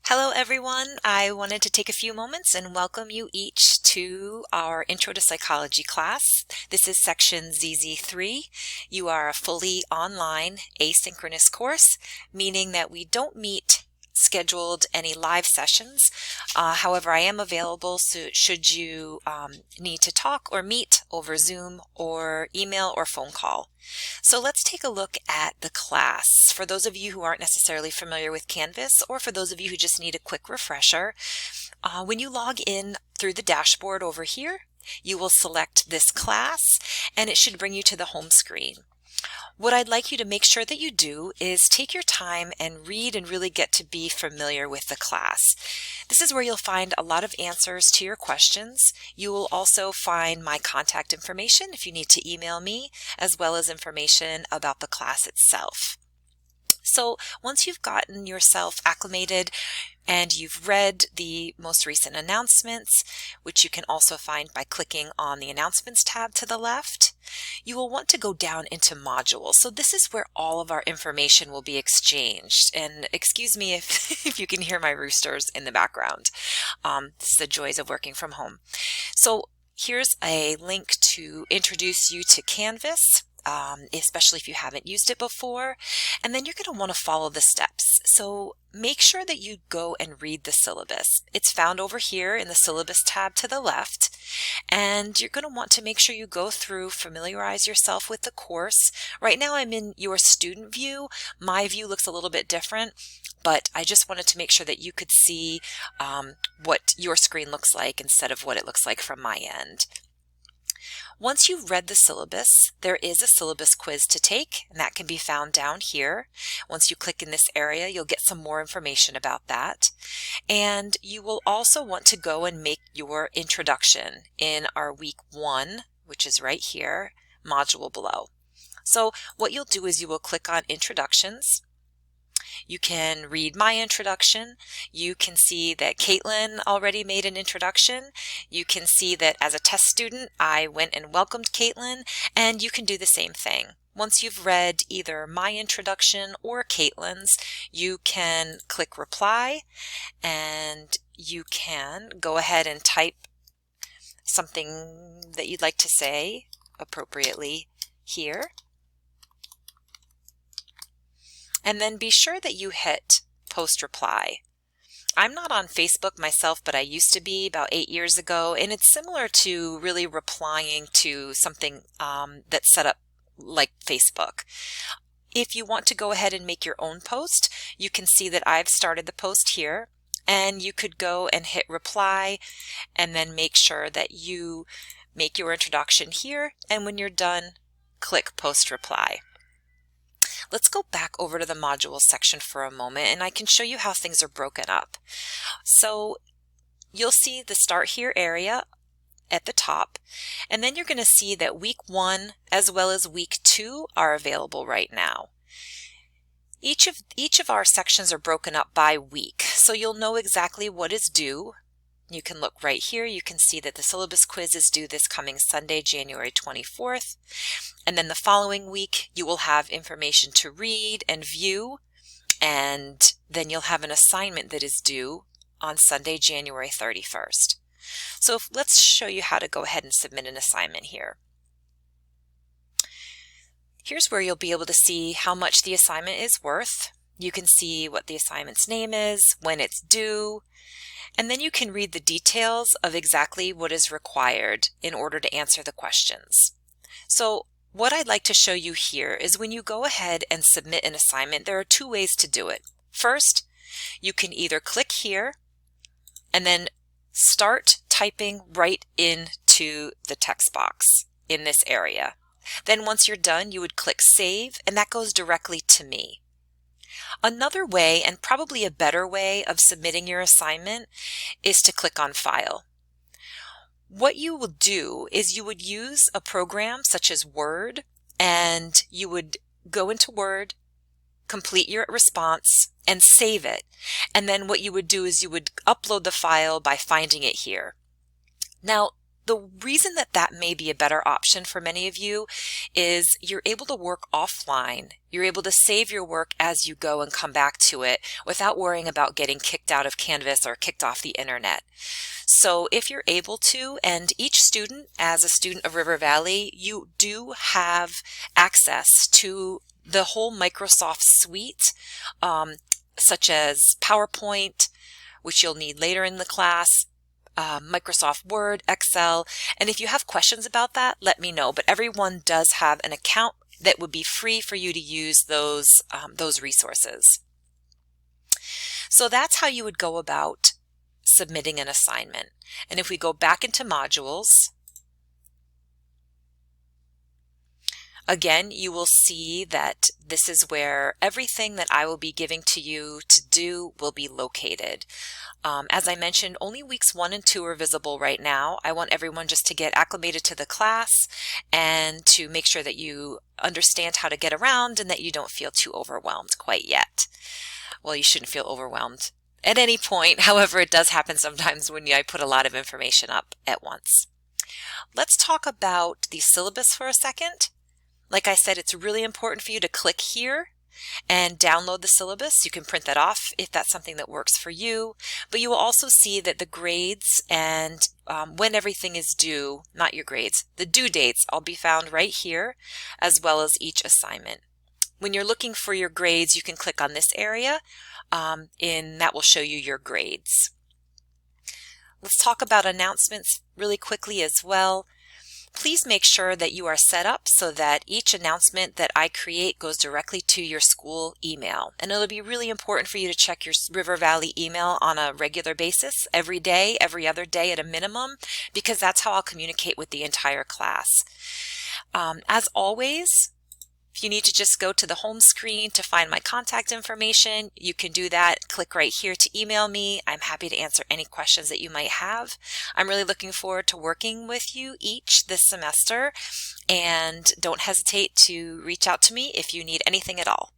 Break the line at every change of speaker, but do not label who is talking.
Hello everyone. I wanted to take a few moments and welcome you each to our Intro to Psychology class. This is section ZZ3. You are a fully online asynchronous course, meaning that we don't meet scheduled any live sessions. However, I am available so should you need to talk or meet over Zoom or email or phone call. So let's take a look at the class. For those of you who aren't necessarily familiar with Canvas, or for those of you who just need a quick refresher, when you log in through the dashboard over here, you will select this class and it should bring you to the home screen. What I'd like you to make sure that you do is take your time and read and really get to be familiar with the class. This is where you'll find a lot of answers to your questions. You will also find my contact information if you need to email me, as well as information about the class itself. So once you've gotten yourself acclimated and you've read the most recent announcements, which you can also find by clicking on the Announcements tab to the left, you will want to go down into modules. So this is where all of our information will be exchanged. And excuse me if you can hear my roosters in the background. This is the joys of working from home. So here's a link to introduce you to Canvas. Especially if you haven't used it before, and then you're going to want to follow the steps. So make sure that you go and read the syllabus. It's found over here in the Syllabus tab to the left, and you're going to want to make sure you go through, familiarize yourself with the course. Right now I'm in your student view. My view looks a little bit different, but I just wanted to make sure that you could see what your screen looks like instead of what it looks like from my end. Once you've read the syllabus, there is a syllabus quiz to take, and that can be found down here. Once you click in this area, you'll get some more information about that. And you will also want to go and make your introduction in our week 1, which is right here, module below. So what you'll do is you will click on Introductions. You can read my introduction. You can see that Caitlin already made an introduction. You can see that as a test student, I went and welcomed Caitlin, and you can do the same thing. Once you've read either my introduction or Caitlin's, you can click reply, and you can go ahead and type something that you'd like to say appropriately here. And then be sure that you hit post reply. I'm not on Facebook myself, but I used to be about 8 years ago, and it's similar to really replying to something that's set up like Facebook. If you want to go ahead and make your own post, you can see that I've started the post here, and you could go and hit reply and then make sure that you make your introduction here, and when you're done, click post reply. Let's go back over to the modules section for a moment, and I can show you how things are broken up. So you'll see the Start Here area at the top, and then you're going to see that week 1 as well as week 2 are available right now. Each of our sections are broken up by week, so you'll know exactly what is due. You can look right here. You can see that the syllabus quiz is due this coming Sunday, January 24th. And then the following week, you will have information to read and view. And then you'll have an assignment that is due on Sunday, January 31st. So let's show you how to go ahead and submit an assignment here. Here's where you'll be able to see how much the assignment is worth. You can see what the assignment's name is, when it's due, and then you can read the details of exactly what is required in order to answer the questions. So what I'd like to show you here is when you go ahead and submit an assignment, there are 2 ways to do it. First, you can either click here and then start typing right into the text box in this area. Then once you're done, you would click Save, and that goes directly to me. Another way, and probably a better way of submitting your assignment, is to click on File. What you will do is you would use a program such as Word, and you would go into Word, complete your response, and save it. And then what you would do is you would upload the file by finding it here. Now, The reason that that may be a better option for many of you is you're able to work offline. You're able to save your work as you go and come back to it without worrying about getting kicked out of Canvas or kicked off the internet. So if you're able to, and each student, as a student of River Valley, you do have access to the whole Microsoft suite, such as PowerPoint, which you'll need later in the class, Microsoft Word, Excel, and if you have questions about that, let me know. But everyone does have an account that would be free for you to use those resources. So that's how you would go about submitting an assignment. And if we go back into modules, again, you will see that this is where everything that I will be giving to you to do will be located. As I mentioned, only weeks 1 and 2 are visible right now. I want everyone just to get acclimated to the class and to make sure that you understand how to get around and that you don't feel too overwhelmed quite yet. Well, you shouldn't feel overwhelmed at any point. However, it does happen sometimes when I put a lot of information up at once. Let's talk about the syllabus for a second. Like I said, it's really important for you to click here and download the syllabus. You can print that off if that's something that works for you, but you will also see that the grades and when everything is due, not your grades, the due dates, all be found right here, as well as each assignment. When you're looking for your grades, you can click on this area, and that will show you your grades. Let's talk about announcements really quickly as well. Please make sure that you are set up so that each announcement that I create goes directly to your school email. And it'll be really important for you to check your River Valley email on a regular basis, every day, every other day at a minimum, because that's how I'll communicate with the entire class. As always, if you need to just go to the home screen to find my contact information, you can do that. Click right here to email me. I'm happy to answer any questions that you might have. I'm really looking forward to working with you each this semester, and don't hesitate to reach out to me if you need anything at all.